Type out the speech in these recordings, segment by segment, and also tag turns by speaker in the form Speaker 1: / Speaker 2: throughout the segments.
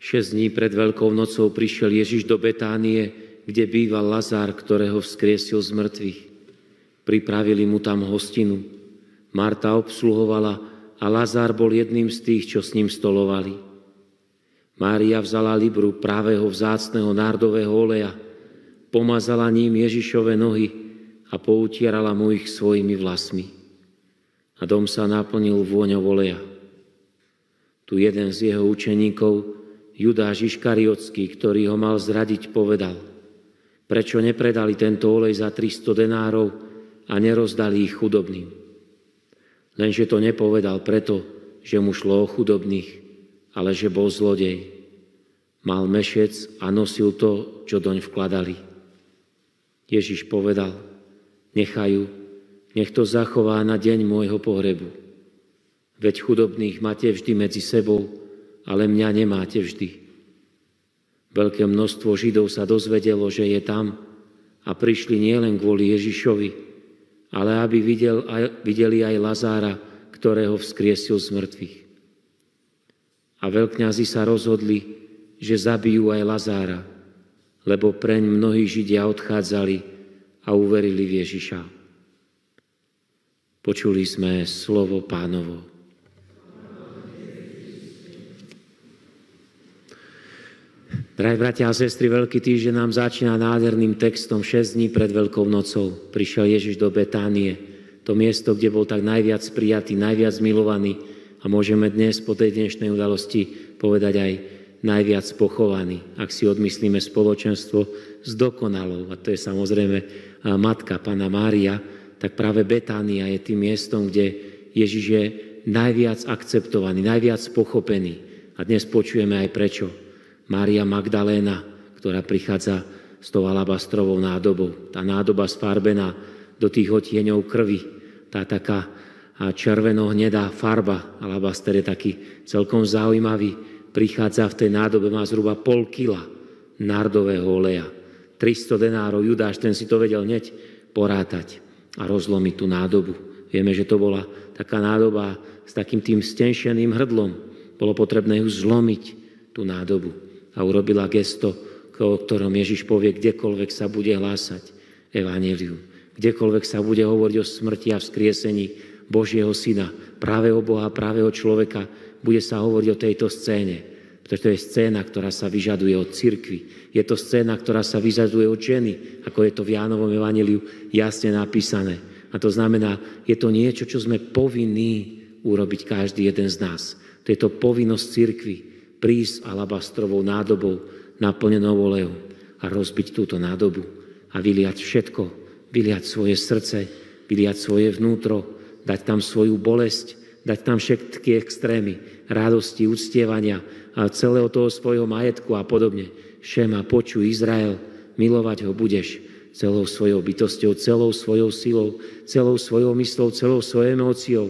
Speaker 1: 6 dní pred Veľkou nocou prišiel Ježiš do Betánie, kde býval Lazár, ktorého vzkriesil z mŕtvych. Pripravili mu tam hostinu. Marta obsluhovala a Lazár bol jedným z tých, čo s ním stolovali. Mária vzala libru pravého vzácneho nárdového oleja, pomazala ním Ježišove nohy a poutierala mu ich svojimi vlasmi. A dom sa naplnil vôňou oleja. Tu jeden z jeho učeníkov, Judáš Iškariotský, ktorý ho mal zradiť, povedal: prečo nepredali tento olej za 300 denárov a nerozdali ich chudobným? Lenže to nepovedal preto, že mu šlo o chudobných, ale že bol zlodej. Mal mešec a nosil to, čo doň vkladali. Ježiš povedal: nechajú, nech to zachová na deň môjho pohrebu. Veď chudobných máte vždy medzi sebou, ale mňa nemáte vždy. Veľké množstvo Židov sa dozvedelo, že je tam a prišli nielen kvôli Ježišovi, ale aby videli aj Lazára, ktorého vzkriesil z mŕtvych. A veľkňazi sa rozhodli, že zabijú aj Lazára, lebo preň mnohí Židia odchádzali a uverili v Ježiša. Počuli sme slovo Pánovo. Drahí bratia a sestry, Veľký týždeň nám začína nádherným textom. 6 dní pred Veľkou nocou prišiel Ježiš do Betánie, to miesto, kde bol tak najviac prijatý, najviac milovaný a môžeme dnes po tej dnešnej udalosti povedať aj najviac pochovaný, ak si odmyslíme spoločenstvo s dokonalou, a to je samozrejme matka Panna Mária, tak práve Betánia je tým miestom, kde Ježiš je najviac akceptovaný, najviac pochopený. A dnes počujeme aj prečo. Mária Magdaléna, ktorá prichádza s tou alabastrovou nádobou. Tá nádoba sfarbená do tých odtieňov krvi. Tá taká červeno-hnedá farba. Alabaster je taký celkom zaujímavý. Prichádza v tej nádobe, má zhruba 0,5 kila nárdového oleja. 300 denárov. Judáš, ten si to vedel hneď porátať a rozlomiť tú nádobu. Vieme, že to bola taká nádoba s takým tým stenšeným hrdlom. Bolo potrebné ju zlomiť, tú nádobu. A urobila gesto, o ktorom Ježiš povie, kdekoľvek sa bude hlásať evanjelium, kdekoľvek sa bude hovoriť o smrti a vzkriesení Božieho Syna, pravého Boha, pravého človeka, bude sa hovoriť o tejto scéne. Pretože to je scéna, ktorá sa vyžaduje od cirkvi. Je to scéna, ktorá sa vyžaduje od ženy, ako je to v Jánovom evanjeliu jasne napísané. A to znamená, je to niečo, čo sme povinní urobiť každý jeden z nás. To je to povinnosť cirkvi, prísť alabastrovou nádobou naplnenou olejom a rozbiť túto nádobu a vyliať všetko, vyliať svoje srdce, vyliať svoje vnútro, dať tam svoju bolesť, dať tam všetky extrémy, radosti, uctievania a celého toho svojho majetku a podobne. Šema, počuj Izrael, milovať ho budeš celou svojou bytosťou, celou svojou silou, celou svojou myslou, celou svojou emóciou.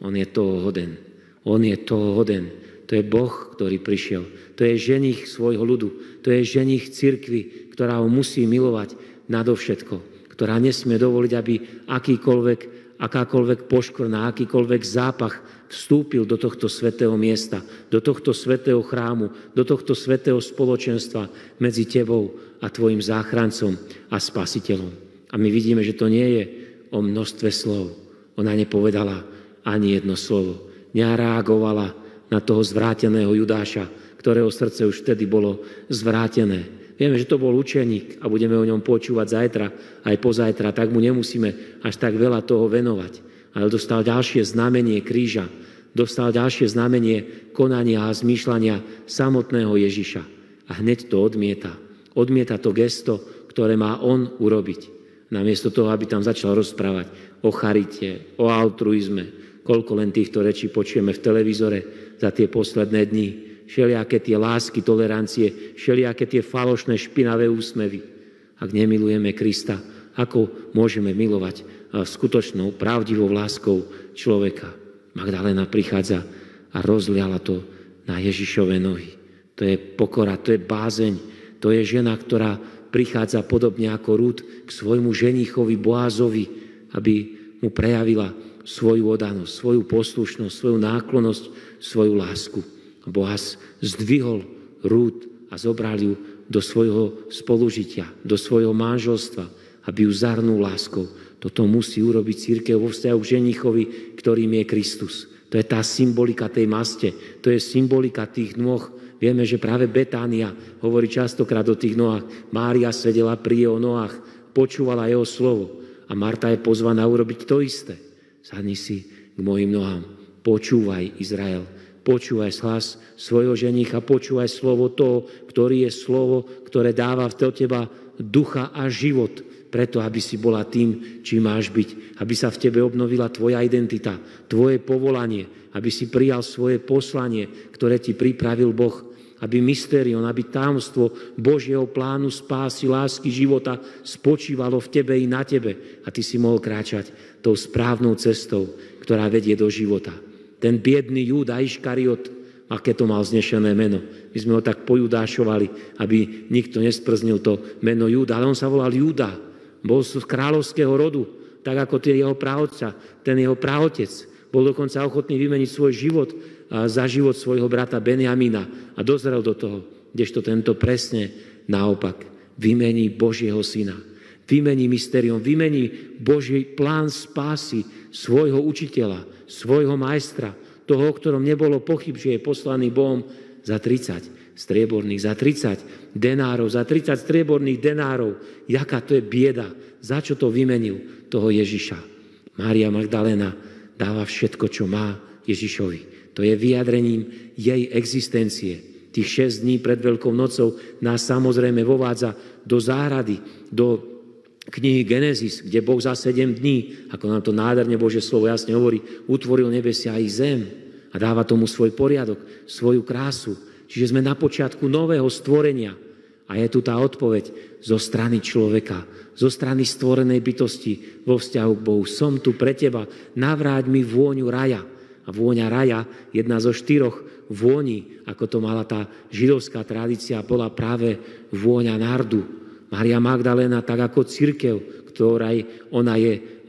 Speaker 1: On je toho hoden. On je toho hoden. To je Boh, ktorý prišiel. To je ženích svojho ľudu. To je ženích cirkvi, ktorá ho musí milovať nadovšetko. Ktorá nesmie dovoliť, aby akákoľvek poškvrna, akýkoľvek zápach vstúpil do tohto svätého miesta, do tohto svätého chrámu, do tohto svätého spoločenstva medzi tebou a tvojim záchrancom a spasiteľom. A my vidíme, že to nie je o množstve slov. Ona nepovedala ani jedno slovo. Nereagovala na toho zvráteného Judáša, ktorého srdce už vtedy bolo zvrátené. Vieme, že to bol učeník a budeme o ňom počúvať zajtra, aj pozajtra, tak mu nemusíme až tak veľa toho venovať. Ale dostal ďalšie znamenie kríža, dostal ďalšie znamenie konania a zmýšľania samotného Ježiša. A hneď to odmieta. Odmieta to gesto, ktoré má on urobiť. Namiesto toho, aby tam začal rozprávať o charite, o altruizme, koľko len týchto rečí počujeme v televízore za tie posledné dni. Všelijaké tie lásky, tolerancie, všelijaké tie falošné špinavé úsmevy. Ak nemilujeme Krista, ako môžeme milovať skutočnou, pravdivou láskou človeka? Magdaléna prichádza a rozliala to na Ježišove nohy. To je pokora, to je bázeň, to je žena, ktorá prichádza podobne ako Rút k svojmu ženíchovi Boázovi, aby mu prejavila svoju oddanosť, svoju poslušnosť, svoju náklonnosť, svoju lásku. Boaz zdvihol Rút a zobral ju do svojho spolužitia, do svojho manželstva, aby ju zahrnul láskou. Toto musí urobiť cirkev vo vzťahu k ženichovi, ktorým je Kristus. To je tá symbolika tej maste, to je symbolika tých nôh. Vieme, že práve Betánia hovorí častokrát o tých nohách. Mária sedela pri jeho nohách, počúvala jeho slovo a Marta je pozvaná urobiť to isté. Sadni si k mojim nohám, počúvaj Izrael, počúvaj hlas svojho ženicha, počúvaj slovo toho, ktorý je slovo, ktoré dáva do teba ducha a život, preto, aby si bola tým, čím máš byť. Aby sa v tebe obnovila tvoja identita, tvoje povolanie, aby si prijal svoje poslanie, ktoré ti pripravil Boh. Aby mystérium, aby tajomstvo Božieho plánu spásy, lásky, života spočívalo v tebe i na tebe. A ty si mohol kráčať tou správnou cestou, ktorá vedie do života. Ten biedný Júda Iškariot, aké to mal znešené meno. My sme ho tak pojudášovali, aby nikto nesprznil to meno Júda. Ale on sa volal Júda. Bol z kráľovského rodu, tak ako ten jeho praotca, ten jeho praotec. Bol dokonca ochotný vymeniť svoj život za život svojho brata Benjamína a dozrel do toho, kdežto tento presne naopak vymení Božieho syna. Vymení mystérium, vymení Boží plán spásy svojho učiteľa, svojho majstra, toho, o ktorom nebolo pochyb, že je poslaný Bohom za 30 strieborných, za 30 denárov, za 30 strieborných denárov. Jaká to je bieda. Za čo to vymenil? Toho Ježiša. Mária Magdaléna dáva všetko, čo má Ježišovi. To je vyjadrením jej existencie. Tých 6 dní pred Veľkou nocou nás samozrejme vovádza do záhrady, do knihy Genesis, kde Boh za 7 dní, ako nám to nádherne Božie slovo jasne hovorí, utvoril nebesia i zem a dáva tomu svoj poriadok, svoju krásu. Čiže sme na počiatku nového stvorenia. A je tu tá odpoveď zo strany človeka, zo strany stvorenej bytosti vo vzťahu k Bohu. Som tu pre teba, navráť mi vôňu raja. A vôňa raja, jedna zo 4 vôni, ako to mala tá židovská tradícia, bola práve vôňa nardu. Mária Magdaléna, tak ako cirkev, ktorej ona je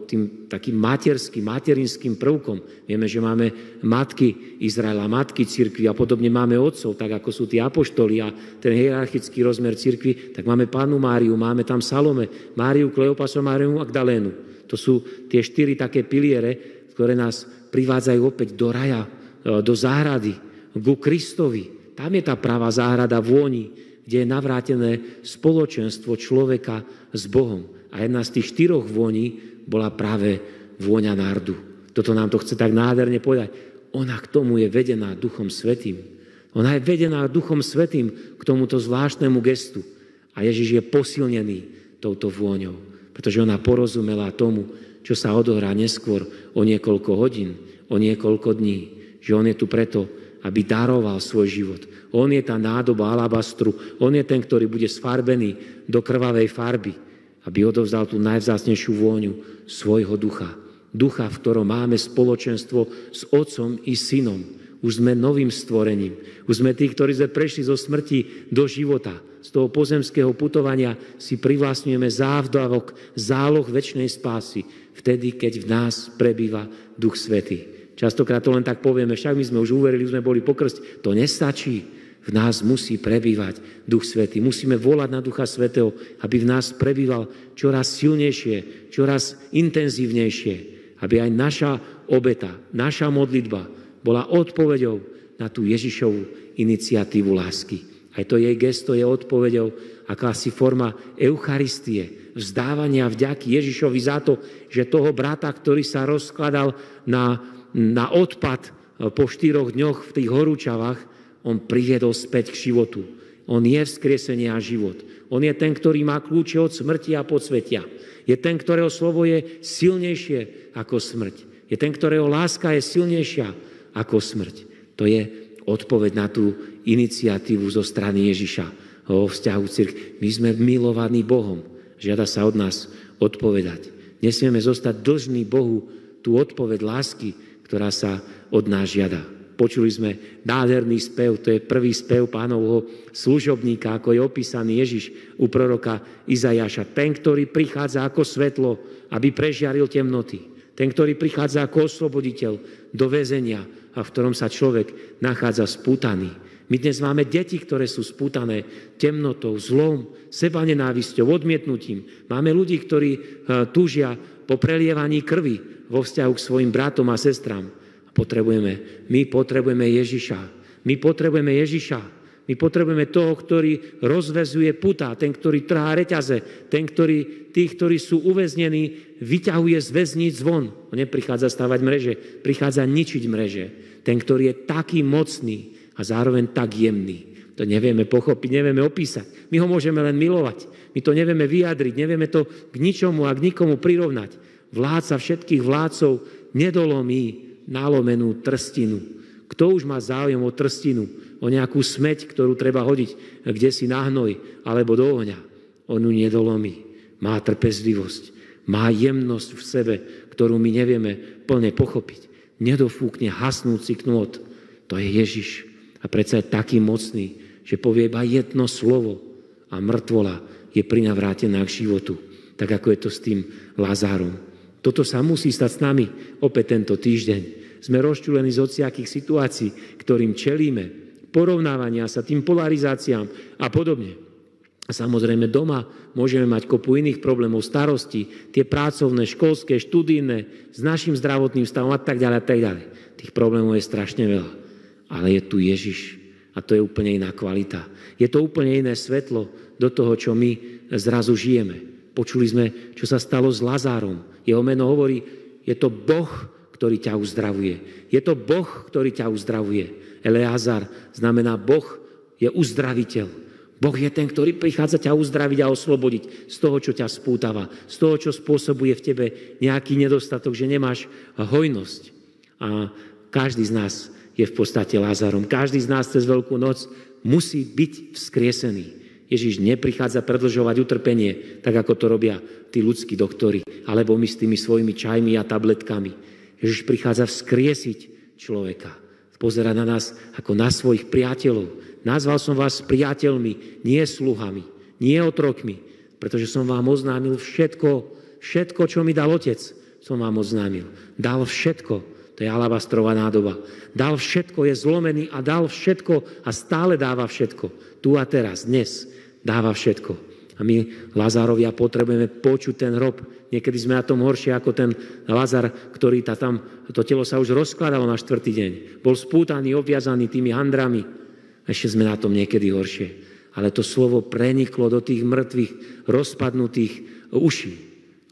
Speaker 1: tým takým materinským prvkom. Vieme, že máme matky Izraela, matky cirkvi a podobne máme otcov, tak ako sú tí apoštoli a ten hierarchický rozmer cirkvi, tak máme Pannu Máriu, máme tam Salome, Máriu Kleopasu, Máriu Magdalénu. To sú tie 4 také piliere, ktoré nás privádzajú opäť do raja, do záhrady, ku Kristovi. Tam je tá pravá záhrada vôni, kde je navrátené spoločenstvo človeka s Bohom. A jedna z tých 4 vôní bola práve vôňa nardu. Toto nám to chce tak nádherne povedať. Ona k tomu je vedená Duchom Svätým. Ona je vedená Duchom Svätým k tomuto zvláštnemu gestu. A Ježiš je posilnený touto vôňou, pretože ona porozumela tomu, čo sa odohrá neskôr o niekoľko hodín, o niekoľko dní. Že on je tu preto, aby daroval svoj život. On je tá nádoba alabastru, on je ten, ktorý bude sfarbený do krvavej farby, aby odovzdal tú najvzácnejšiu vôňu svojho ducha. Ducha, v ktorom máme spoločenstvo s Otcom i Synom. Už sme novým stvorením. Už sme tí, ktorí sme prešli zo smrti do života. Z toho pozemského putovania si privlastňujeme závdavok, záloh večnej spásy. Vtedy, keď v nás prebýva Duch Svätý. Častokrát to len tak povieme, však my sme už uverili, už sme boli pokrstení. To nestačí. V nás musí prebývať Duch Svätý. Musíme volať na Ducha Svätého, aby v nás prebýval čoraz silnejšie, čoraz intenzívnejšie. Aby aj naša obeta, naša modlitba bola odpoveďou na tú Ježišovú iniciatívu lásky. Aj to jej gesto je odpoveďou, akási forma Eucharistie, vzdávania vďaky Ježišovi za to, že toho brata, ktorý sa rozkladal na odpad po 4 dňoch v tých horúčavách, on priviedol späť k životu. On je vzkriesenie a život. On je ten, ktorý má kľúče od smrti a podsvetia. Je ten, ktorého slovo je silnejšie ako smrť. Je ten, ktorého láska je silnejšia ako smrť. To je odpoveď na tú iniciatívu zo strany Ježiša o vzťahu cirkvi. My sme milovaní Bohom. Žiada sa od nás odpovedať. Nesmieme zostať dlžní Bohu tú odpoveď lásky, ktorá sa od nás žiada. Počuli sme nádherný spev, to je prvý spev Pánovho služobníka, ako je opísaný Ježiš u proroka Izajaša. Ten, ktorý prichádza ako svetlo, aby prežiaril temnoty. Ten, ktorý prichádza ako osloboditeľ do väzenia, a v ktorom sa človek nachádza spútaný. My dnes máme deti, ktoré sú spútané temnotou, zlom, sebanenávisťou, odmietnutím. Máme ľudí, ktorí túžia po prelievaní krvi vo vzťahu k svojim bratom a sestrám. My potrebujeme Ježiša. My potrebujeme Ježiša. My potrebujeme toho, ktorý rozväzuje putá, ten, ktorý trhá reťaze, ten, ktorý tých, ktorí sú uväznení, vyťahuje z väzníc von. On neprichádza stavať mreže, prichádza ničiť mreže. Ten, ktorý je taký mocný a zároveň tak jemný. To nevieme pochopiť, nevieme opísať. My ho môžeme len milovať. My to nevieme vyjadriť, nevieme to k ničomu a k nikomu prirovnať. Vládca všetkých vládcov nedolomí nalomenú trstinu. Kto už má záujem o trstinu, o nejakú smeť, ktorú treba hodiť kde si na hnoj alebo do ohňa? On ju nedolomí. Má trpezlivosť, má jemnosť v sebe, ktorú my nevieme plne pochopiť. Nedofúkne hasnúci knôt. To je Ježiš. A predsa je taký mocný, že povie iba jedno slovo a mŕtvola je prinavrátená k životu. Tak ako je to s tým Lázárom. Toto sa musí stať s nami opäť tento týždeň. Sme rozčúlení z hociakých situácií, ktorým čelíme, porovnávania sa, tým polarizáciám a podobne. A samozrejme doma môžeme mať kopu iných problémov, starostí, tie pracovné, školské, študijné, s našim zdravotným stavom a tak ďalej, a tak ďalej. Tých problémov je strašne veľa. Ale je tu Ježiš a to je úplne iná kvalita. Je to úplne iné svetlo do toho, čo my zrazu žijeme. Počuli sme, čo sa stalo s Lázárom. Jeho meno hovorí, je to Boh, ktorý ťa uzdravuje. Je to Boh, ktorý ťa uzdravuje. Eleazar znamená Boh je uzdraviteľ. Boh je ten, ktorý prichádza ťa uzdraviť a oslobodiť z toho, čo ťa spútava, z toho, čo spôsobuje v tebe nejaký nedostatok, že nemáš hojnosť. A každý z nás je v podstate Lázarom. Každý z nás cez Veľkú noc musí byť vzkriesený. Ježiš neprichádza predĺžovať utrpenie, tak ako to robia tí ľudskí doktori, alebo my s tými svojimi čajmi a tabletkami. Ježiš prichádza vzkriesiť človeka. Pozerá na nás ako na svojich priateľov. Nazval som vás priateľmi, nie sluhami, nie otrokmi, pretože som vám oznámil všetko, čo mi dal Otec, som vám oznámil. Dal všetko, to je alabastrová nádoba. Dal všetko, je zlomený a dal všetko a stále dáva všetko. Tu a teraz, dnes dáva všetko. A my, Lázárovia, potrebujeme počuť ten hrob. Niekedy sme na tom horšie ako ten Lázar, ktorý tam, to telo sa už rozkladalo na 4. deň. Bol spútaný, obviazaný tými handrami. Ešte sme na tom niekedy horšie. Ale to slovo preniklo do tých mŕtvych, rozpadnutých uší.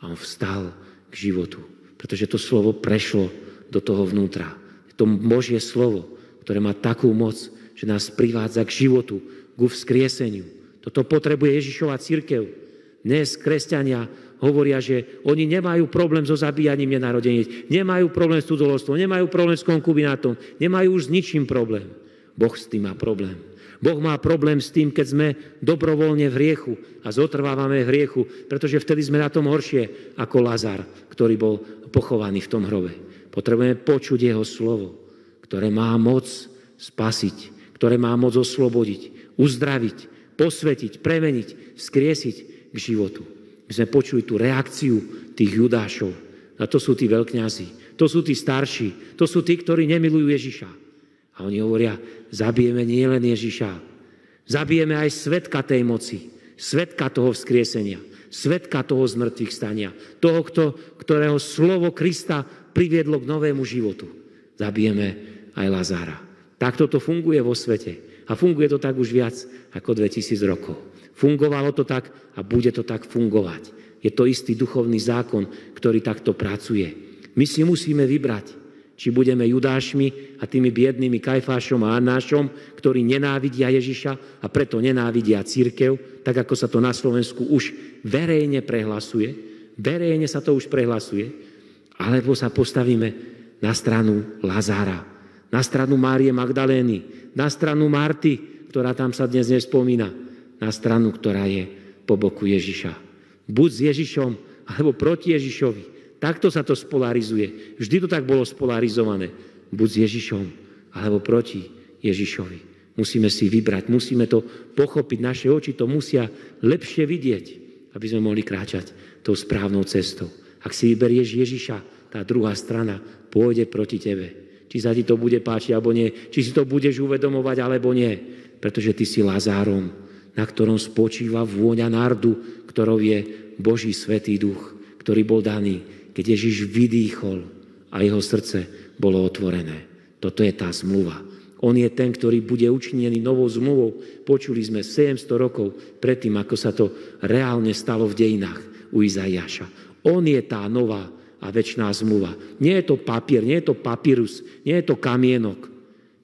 Speaker 1: A on vstal k životu. Pretože to slovo prešlo do toho vnútra. Je to Božie slovo, ktoré má takú moc, že nás privádza k životu, ku vzkrieseniu. Toto potrebuje Ježišova cirkev. Dnes kresťania hovoria, že oni nemajú problém so zabíjaním nenarodených, nemajú problém s cudzoložstvom, nemajú problém s konkubinátom, nemajú už s ničím problém. Boh s tým má problém. Boh má problém s tým, keď sme dobrovoľne v hriechu a zotrvávame v hriechu, pretože vtedy sme na tom horšie ako Lazar, ktorý bol pochovaný v tom hrobe. Potrebujeme počuť jeho slovo, ktoré má moc spasiť, ktoré má moc oslobodiť, uzdraviť, posvetiť, premeniť, vzkriesiť k životu. My sme počuli tú reakciu tých Judášov. A to sú tí veľkňazi, to sú tí starší, to sú tí, ktorí nemilujú Ježiša. A oni hovoria, zabijeme nielen Ježiša, zabijeme aj svedka tej moci, svedka toho vzkriesenia, svedka toho zmrtvých stania, toho, ktorého slovo Krista priviedlo k novému životu. Zabijeme aj Lázára. Takto to funguje vo svete. A funguje to tak už viac ako 2000 rokov. Fungovalo to tak a bude to tak fungovať. Je to istý duchovný zákon, ktorý takto pracuje. My si musíme vybrať, či budeme Judášmi a tými biednými Kajfášom a Annášom, ktorí nenávidia Ježiša a preto nenávidia cirkev, tak ako sa to na Slovensku už verejne prehlasuje. Verejne sa to už prehlasuje. Alebo sa postavíme na stranu Lázára, na stranu Márie Magdalény, na stranu Marty, ktorá tam sa dnes nespomína, na stranu, ktorá je po boku Ježiša. Buď s Ježišom, alebo proti Ježišovi. Takto sa to spolarizuje. Vždy to tak bolo spolarizované. Buď s Ježišom, alebo proti Ježišovi. Musíme si vybrať, musíme to pochopiť. Naše oči to musia lepšie vidieť, aby sme mohli kráčať tou správnou cestou. Ak si vyberieš Ježiša, tá druhá strana pôjde proti tebe. či sa ti to bude páčiť alebo nie, či si to budeš uvedomovať alebo nie, pretože ty si Lazárom, na ktorom spočíva vôňa nardu, ktorou je Boží Svätý Duch, ktorý bol daný, keď Ježiš vydýchol a jeho srdce bolo otvorené. Toto je tá zmluva. On je ten, ktorý bude učinený novou zmluvou. Počuli sme 700 rokov predtým, ako sa to reálne stalo v dejinách u Izaiáša. On je tá nová a večná zmluva. Nie je to papier, nie je to papírus, nie je to kamienok.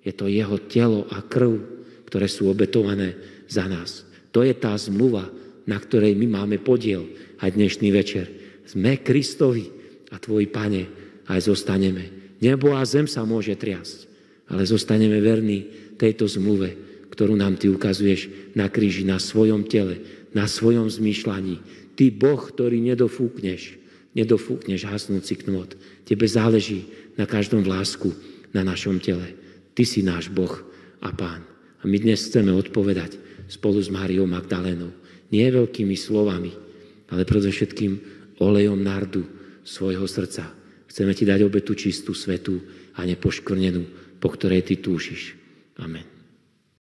Speaker 1: Je to jeho telo a krv, ktoré sú obetované za nás. To je tá zmluva, na ktorej my máme podiel aj dnešný večer. Sme Kristovi a tvoji, Pane, aj zostaneme. Nebo a zem sa môže triasť, ale zostaneme verní tejto zmluve, ktorú nám ty ukazuješ na kríži, na svojom tele, na svojom zmýšľaní. Ty, Boh, ktorý nedofúkneš hasnúci knôt. Tebe záleží na každom vlásku na našom tele. Ty si náš Boh a Pán. A my dnes chceme odpovedať spolu s Máriou Magdalénou. Nie veľkými slovami, ale predovšetkým olejom nardu svojho srdca. Chceme ti dať obetu čistú, svätú a nepoškvrnenú, po ktorej ty túžiš. Amen.